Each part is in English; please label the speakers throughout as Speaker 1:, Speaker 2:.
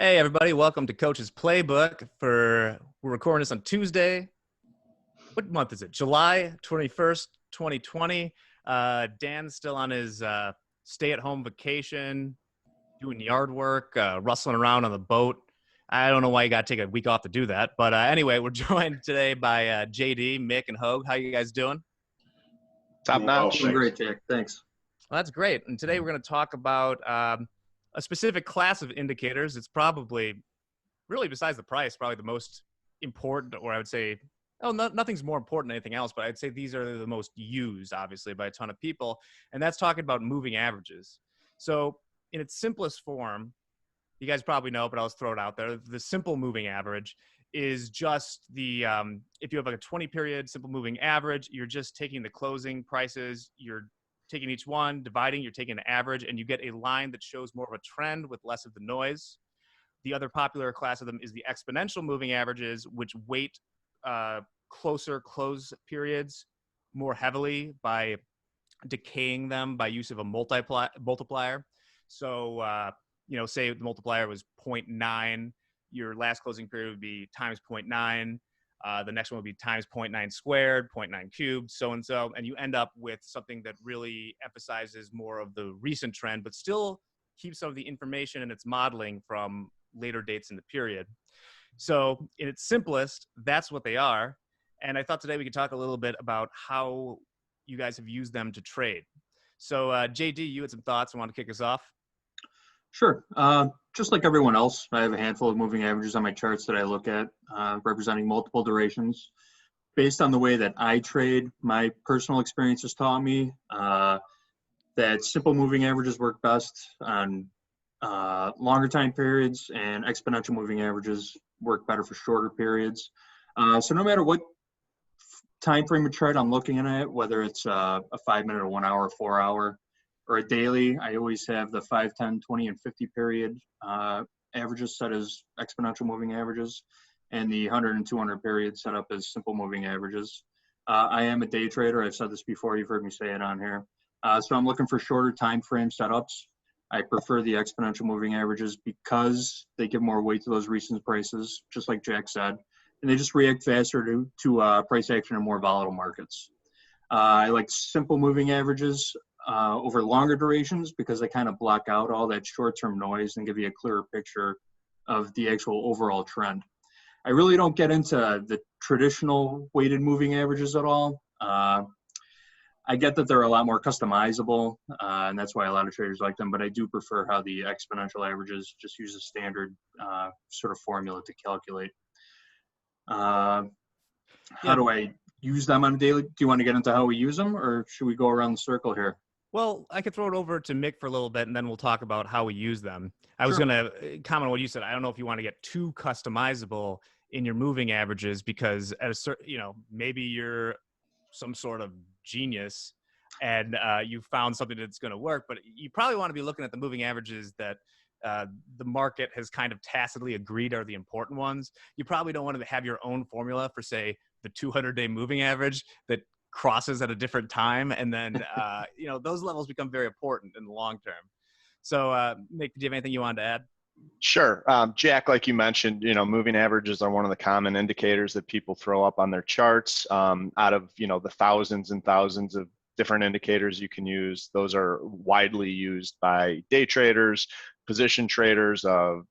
Speaker 1: Hey everybody, welcome to Coach's Playbook. We're recording this on Tuesday. What month is it? July 21st, 2020. Dan's still on his stay-at-home vacation, doing yard work, rustling around on the boat. I don't know why you got to take a week off to do that. But anyway, we're joined today by JD, Mick, and Hogue. How you guys doing?
Speaker 2: Top notch.
Speaker 3: Doing great, Jack. Thanks.
Speaker 1: Well, that's great. And today we're going to talk about a specific class of indicators. It's probably really, besides the price, probably the most important, or I would say, nothing's more important than anything else, but I'd say these are the most used, obviously, by a ton of people. And that's talking about moving averages. So in its simplest form, you guys probably know, but I'll just throw it out there. The simple moving average is just the, if you have like a 20 period simple moving average, you're just taking the closing prices, you're taking each one, dividing, you're taking an average, and you get a line that shows more of a trend with less of the noise. The other popular class of them is the exponential moving averages, which weight closer close periods more heavily by decaying them by use of a multiplier. So, say the multiplier was 0.9, your last closing period would be times 0.9. The next one would be times 0.9 squared, 0.9 cubed, so, and you end up with something that really emphasizes more of the recent trend, but still keeps some of the information and its modeling from later dates in the period. So in its simplest, that's what they are. And I thought today we could talk a little bit about how you guys have used them to trade. So JD, you had some thoughts and want to kick us off?
Speaker 3: Sure. Just like everyone else, I have a handful of moving averages on my charts that I look at, representing multiple durations. Based on the way that I trade, my personal experience has taught me that simple moving averages work best on longer time periods, and exponential moving averages work better for shorter periods. So no matter what time frame of chart I'm looking at, whether it's a 5 minute, a 1 hour, 4 hour, or a daily, I always have the 5, 10, 20, and 50 period averages set as exponential moving averages, and the 100 and 200 period set up as simple moving averages. I am a day trader. I've said this before. You've heard me say it on here. So I'm looking for shorter time frame setups. I prefer the exponential moving averages because they give more weight to those recent prices, just like Jack said, and they just react faster to price action in more volatile markets. I like simple moving averages over longer durations because they kind of block out all that short-term noise and give you a clearer picture of the actual overall trend. I really don't get into the traditional weighted moving averages at all. I get that they're a lot more customizable, and that's why a lot of traders like them, but I do prefer how the exponential averages just use a standard sort of formula to calculate. How do I use them on a daily? Do you want to get into how we use them, or should we go around the circle here?
Speaker 1: Well, I could throw it over to Mick for a little bit, and then we'll talk about how we use them. I was going to comment on what you said. I don't know if you want to get too customizable in your moving averages, because at a certain, maybe you're some sort of genius and you found something that's going to work, but you probably want to be looking at the moving averages that the market has kind of tacitly agreed are the important ones. You probably don't want to have your own formula for, say, the 200-day moving average that crosses at a different time. And then, those levels become very important in the long term. So Nick, do you have anything you wanted to add?
Speaker 2: Sure. Jack, like you mentioned, moving averages are one of the common indicators that people throw up on their charts. Out of, the thousands and thousands of different indicators you can use, those are widely used by day traders, position traders of,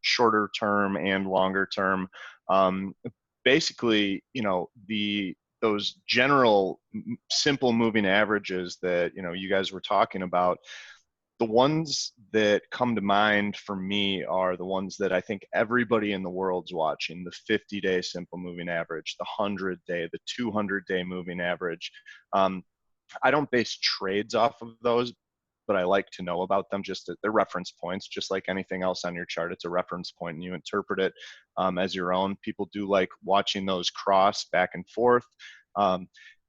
Speaker 2: shorter term and longer term. Basically, those general simple moving averages that, you guys were talking about, the ones that come to mind for me are the ones that I think everybody in the world's watching: the 50-day simple moving average, the 100-day, the 200-day moving average. I don't base trades off of those, but I like to know about them. Just they're reference points, just like anything else on your chart. It's a reference point, and you interpret it as your own. People do like watching those cross back and forth.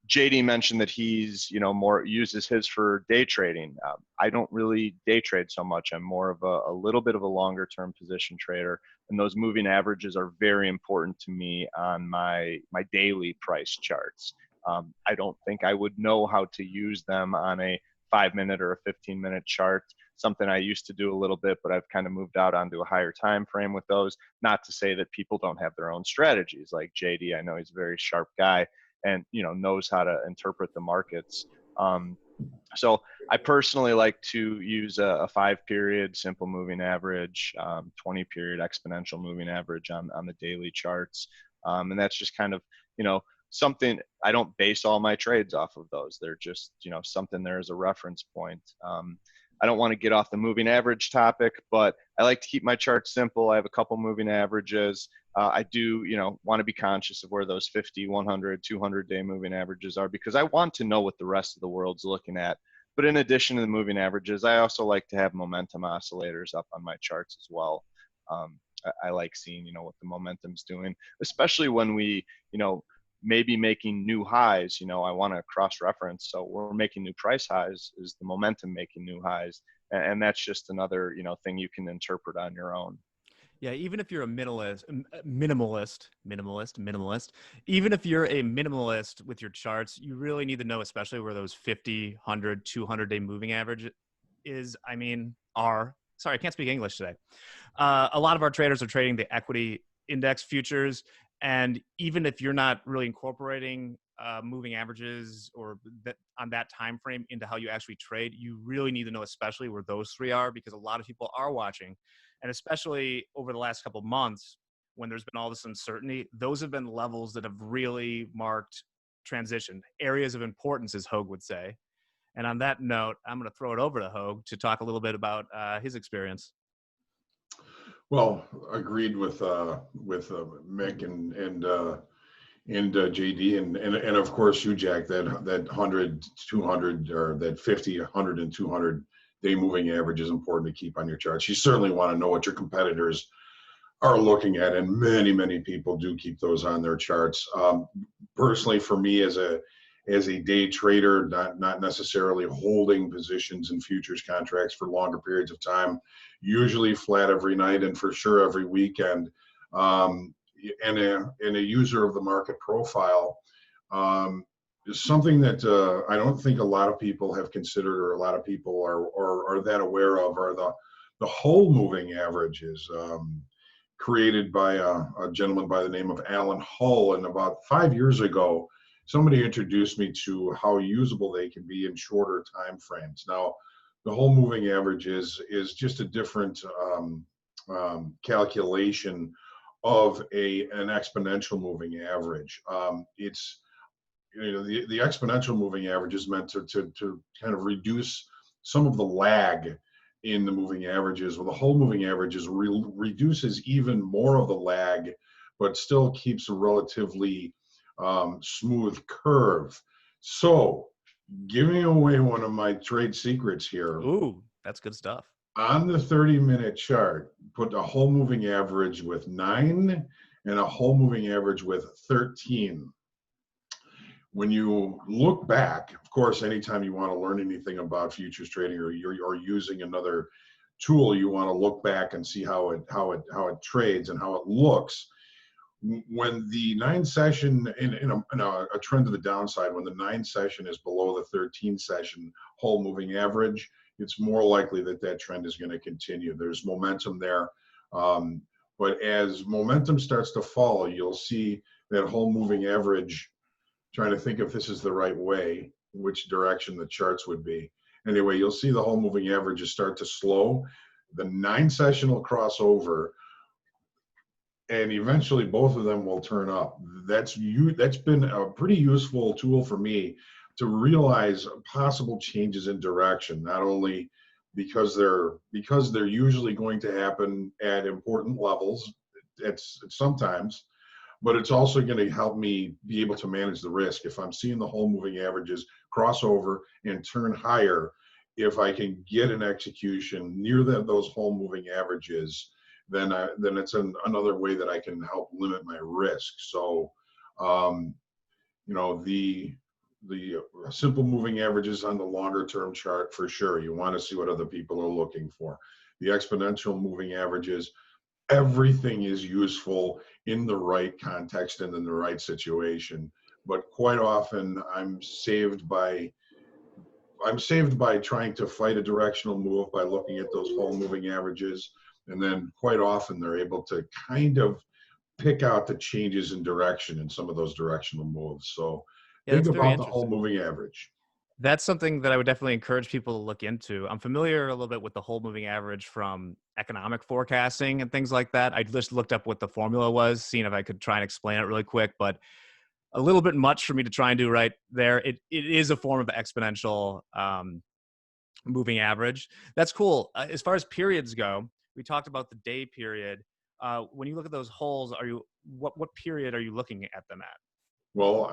Speaker 2: JD mentioned that he's, more uses his for day trading. I don't really day trade so much. I'm more of a little bit of a longer term position trader, and those moving averages are very important to me on my daily price charts. I don't think I would know how to use them on a 5-minute or a 15-minute chart. something I used to do a little bit, but I've kind of moved out onto a higher time frame with those. Not to say that people don't have their own strategies. Like JD, I know he's a very sharp guy and, you know, knows how to interpret the markets. So I personally like to use a 5-period simple moving average, 20-period exponential moving average on the daily charts. And that's just kind of, you know, something. I don't base all my trades off of those. They're just, you know, something there as a reference point. I don't want to get off the moving average topic, but I like to keep my charts simple. I have a couple moving averages. I do, you know, want to be conscious of where those 50, 100, 200-day moving averages are, because I want to know what the rest of the world's looking at. But in addition to the moving averages, I also like to have momentum oscillators up on my charts as well. I like seeing, you know, what the momentum's doing, especially when we, you know, maybe making new highs. You know, I want to cross-reference. So we're making new price highs. Is the momentum making new highs? And that's just another, you know, thing you can interpret on your own.
Speaker 1: Yeah, even if you're a minimalist, even if you're a minimalist with your charts, you really need to know, especially where those 50, 100, 200-day moving average is. I mean, sorry, I can't speak English today. A lot of our traders are trading the equity index futures. And even if you're not really incorporating moving averages or on that time frame into how you actually trade, you really need to know especially where those three are, because a lot of people are watching. And especially over the last couple of months, when there's been all this uncertainty, those have been levels that have really marked transition, areas of importance, as Hogue would say. And on that note, I'm going to throw it over to Hogue to talk a little bit about his experience.
Speaker 4: Well, agreed with Mick and JD and of course you, Jack. That 100, 200, or that 50, 100, and 200 day moving average is important to keep on your charts. You certainly want to know what your competitors are looking at, and many people do keep those on their charts. Personally, for me as a day trader, not necessarily holding positions in futures contracts for longer periods of time, usually flat every night and for sure every weekend, and a user of the market profile, is something that I don't think a lot of people have considered, or a lot of people are that aware of, are the whole moving averages, created by a gentleman by the name of Alan Hull. And about 5 years ago, somebody introduced me to how usable they can be in shorter time frames. Now, the whole moving average is just a different calculation of an exponential moving average. It's, you know, the exponential moving average is meant to kind of reduce some of the lag in the moving averages. Well, the whole moving averages reduces even more of the lag, but still keeps a relatively smooth curve. So, giving away one of my trade secrets here.
Speaker 1: Ooh, that's good stuff.
Speaker 4: On the 30-minute chart, put a whole moving average with 9 and a whole moving average with 13. When you look back, of course, anytime you want to learn anything about futures trading, or you're using another tool, you want to look back and see how it trades and how it looks. When the 9 session in a trend to the downside, when the 9 session is below the 13 session whole moving average, it's more likely that trend is going to continue. There's momentum there, but as momentum starts to fall, you'll see that whole moving average. Trying to think if this is the right way, which direction the charts would be. Anyway, you'll see the whole moving averages start to slow. The 9 session will cross over, and eventually both of them will turn up. That's been a pretty useful tool for me to realize possible changes in direction, not only because they're usually going to happen at important levels sometimes, but it's also going to help me be able to manage the risk. If I'm seeing the whole moving averages cross over and turn higher, if I can get an execution near those whole moving averages, then it's another way that I can help limit my risk. So, you know, the simple moving averages on the longer term chart, for sure, you want to see what other people are looking for. The exponential moving averages, everything is useful in the right context and in the right situation, but quite often I'm saved by I'm saved by trying to fight a directional move by looking at those whole moving averages. And then quite often they're able to kind of pick out the changes in direction in some of those directional moves. So
Speaker 1: Yeah,
Speaker 4: think
Speaker 1: that's very
Speaker 4: about the whole
Speaker 1: interesting.
Speaker 4: moving average.
Speaker 1: That's something that I would definitely encourage people to look into. I'm familiar a little bit with the whole moving average from economic forecasting and things like that. I just looked up what the formula was, seeing if I could try and explain it really quick, but a little bit much for me to try and do right there. It is a form of exponential moving average. That's cool. As far as periods go, we talked about the day period. When you look at those holes, what period are you looking at them at?
Speaker 4: Well,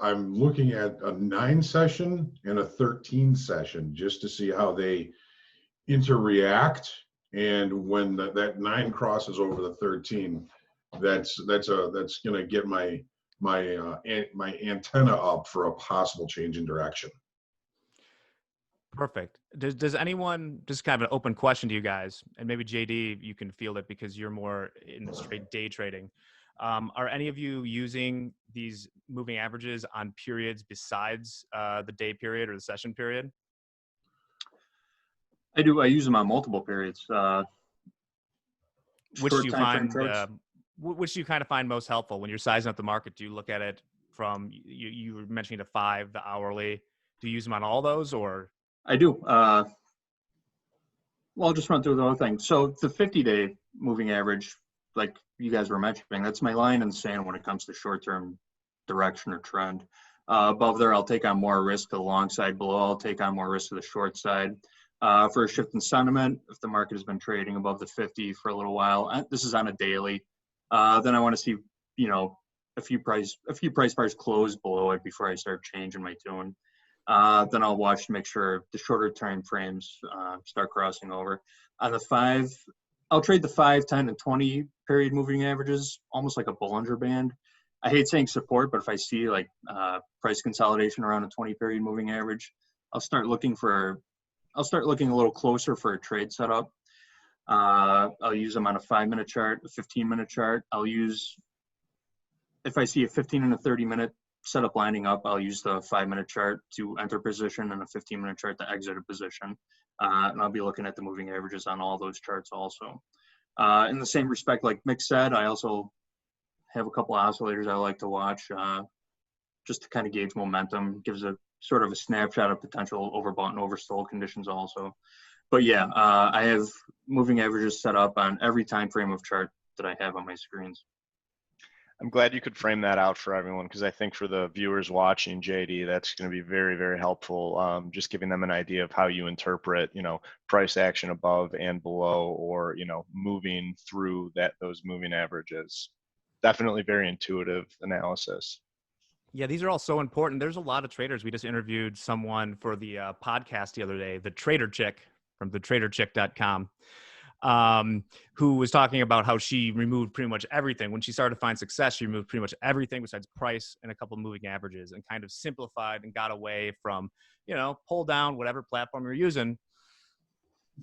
Speaker 4: I'm looking at a 9 session and a 13 session just to see how they interact. And when that 9 crosses over the 13, that's going to get my antenna up for a possible change in direction.
Speaker 1: Perfect. Does anyone, just kind of an open question to you guys, and maybe JD, you can field it because you're more in straight day trading. Are any of you using these moving averages on periods besides the day period or the session period?
Speaker 3: I do. I use them on multiple periods.
Speaker 1: Which do
Speaker 3: Short
Speaker 1: you
Speaker 3: time frame
Speaker 1: find
Speaker 3: charts.
Speaker 1: which do you kind of find most helpful when you're sizing up the market? Do you look at it from you were mentioning the 5, the hourly? Do you use them on all those, or?
Speaker 3: I do. Well, I'll just run through the whole thing. So the 50-day moving average, like you guys were mentioning, that's my line in the sand when it comes to short-term direction or trend. Above there, I'll take on more risk to the long side. Below, I'll take on more risk to the short side. For a shift in sentiment, if the market has been trading above the 50 for a little while, this is on a daily, then I want to see, a few price bars close below it before I start changing my tune. Then I'll watch to make sure the shorter time frames start crossing over. On the 5, I'll trade the 5, 10, and 20 period moving averages, almost like a Bollinger Band. I hate saying support, but if I see like price consolidation around a 20 period moving average, I'll start looking a little closer for a trade setup. I'll use them on a 5-minute chart, a 15-minute chart. If I see a 15 and a 30-minute setup lining up, I'll use the 5-minute chart to enter position and a 15-minute chart to exit a position. And I'll be looking at the moving averages on all those charts also. In the same respect, like Mick said, I also have a couple of oscillators I like to watch just to kind of gauge momentum. Gives a sort of a snapshot of potential overbought and oversold conditions also. But yeah, I have moving averages set up on every time frame of chart that I have on my screens.
Speaker 2: I'm glad you could frame that out for everyone, because I think for the viewers watching, JD, that's going to be very, very helpful. Just giving them an idea of how you interpret, price action above and below, or, moving through those moving averages. Definitely very intuitive analysis.
Speaker 1: Yeah, these are all so important. There's a lot of traders. We just interviewed someone for the podcast the other day, the Trader Chick from thetraderchick.com. Who was talking about how she removed pretty much everything. When she started to find success, she removed pretty much everything besides price and a couple of moving averages, and kind of simplified and got away from, pull down whatever platform you're using.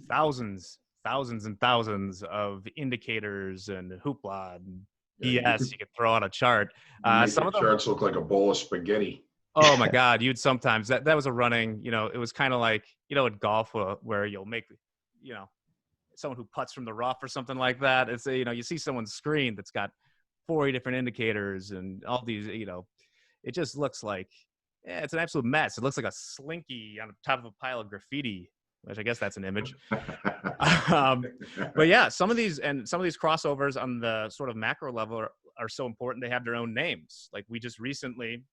Speaker 1: Thousands and thousands of indicators and hoopla and BS you could throw on a chart.
Speaker 4: Some of the charts look like a bowl of spaghetti.
Speaker 1: Oh my God, you'd sometimes, that was a running, it was kind of like, in golf where you'll make, someone who putts from the rough or something like that. It's you see someone's screen that's got 40 different indicators and all these, it just looks like, it's an absolute mess. It looks like a slinky on top of a pile of graffiti, which I guess that's an image. But yeah, some of these crossovers on the sort of macro level are so important. They have their own names. Like we just recently,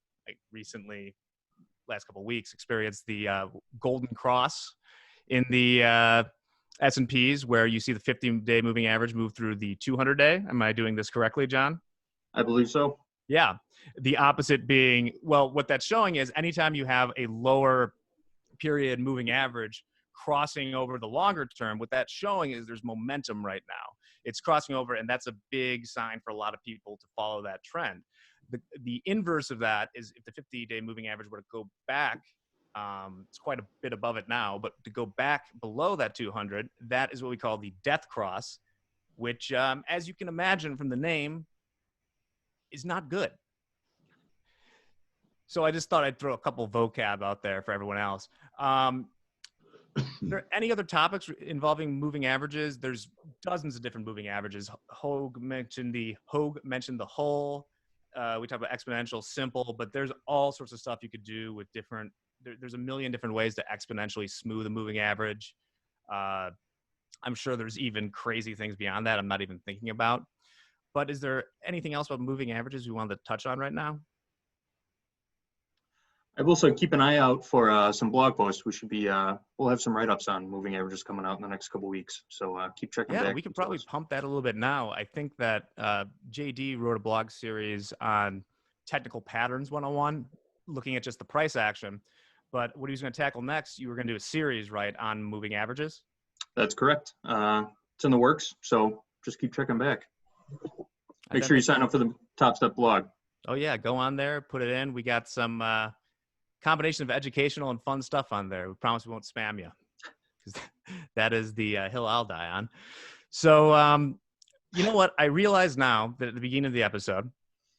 Speaker 1: last couple of weeks, experienced the golden cross in the S&Ps, where you see the 50-day moving average move through the 200-day. Am I doing this correctly, John?
Speaker 3: I believe so.
Speaker 1: Yeah. The opposite being, well, what that's showing is anytime you have a lower period moving average crossing over the longer term, what that's showing is there's momentum right now. It's crossing over, and that's a big sign for a lot of people to follow that trend. The inverse of that is if the 50-day moving average were to go back, it's quite a bit above it now, but to go back below that 200, that is what we call the death cross, which, as you can imagine from the name, is not good. So I just thought I'd throw a couple vocab out there for everyone else. Are there any other topics involving moving averages? There's dozens of different moving averages. Hogue mentioned the whole. We talked about exponential, simple, but there's all sorts of stuff you could do with different. There's a million different ways to exponentially smooth a moving average. I'm sure there's even crazy things beyond that I'm not even thinking about. But is there anything else about moving averages we wanted to touch on right now?
Speaker 3: I will say keep an eye out for some blog posts. We should be, we'll have some write-ups on moving averages coming out in the next couple weeks. So keep checking back.
Speaker 1: Yeah, we could probably pump that a little bit now. I think that JD wrote a blog series on technical patterns 101, looking at just the price action. But what he was going to tackle next, you were going to do a series, right, on moving averages?
Speaker 3: That's correct. It's in the works. So just keep checking back. Make sure you sign up for the Top Step blog.
Speaker 1: Oh, yeah. Go on there. Put it in. We got some combination of educational and fun stuff on there. We promise we won't spam you, because that is the hill I'll die on. So, you know what? I realize now that at the beginning of the episode,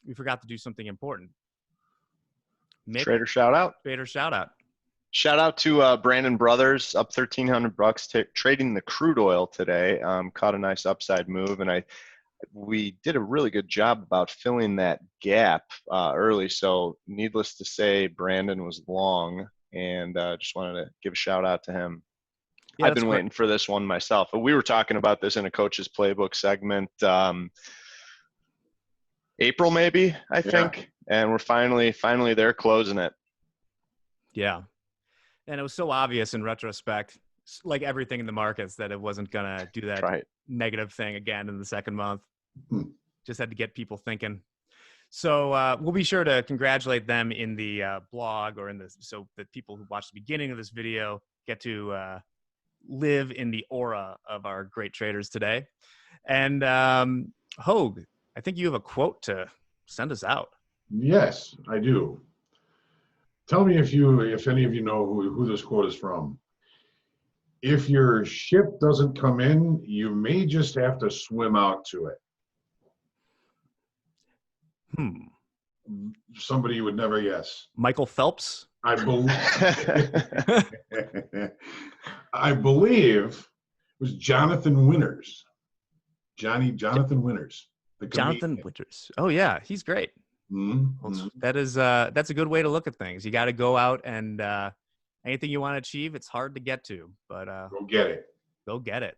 Speaker 1: we forgot to do something important. Mick,
Speaker 2: Trader shout out.
Speaker 1: Trader shout out.
Speaker 2: Shout out to Brandon Brothers, up $1,300 trading the crude oil today. Caught a nice upside move, and we did a really good job about filling that gap early. So needless to say, Brandon was long, and just wanted to give a shout out to him. Yeah, I've been waiting for this one myself. But we were talking about this in a coach's playbook segment, April maybe, I think, and we're finally there closing it.
Speaker 1: Yeah. And it was so obvious in retrospect, like everything in the markets, that it wasn't going to do that negative thing again in the second month. Just had to get people thinking. So we'll be sure to congratulate them in the blog, or so that people who watch the beginning of this video get to live in the aura of our great traders today. And Hogue, I think you have a quote to send us out.
Speaker 4: Yes, I do. Tell me if any of you know who this quote is from. If your ship doesn't come in, you may just have to swim out to it. Somebody you would never guess.
Speaker 1: Michael Phelps?
Speaker 4: I believe it was Jonathan Winters. Jonathan Winters.
Speaker 1: Jonathan Winters. Oh, yeah. He's great.
Speaker 4: Mm-hmm.
Speaker 1: That's a good way to look at things. You got to go out and anything you want to achieve, it's hard to get to, but
Speaker 4: go get it.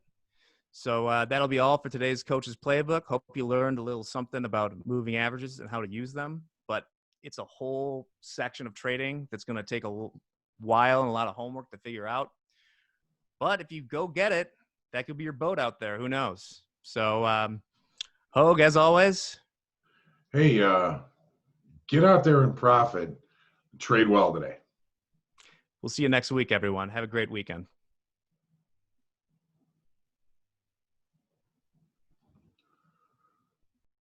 Speaker 1: So that'll be all for today's Coach's Playbook. Hope you learned a little something about moving averages and how to use them, but it's a whole section of trading that's going to take a while and a lot of homework to figure out. But if you go get it, that could be your boat out there. Who knows? So Hogue, as always.
Speaker 4: Hey, get out there and profit. Trade well today.
Speaker 1: We'll see you next week, everyone. Have a great weekend.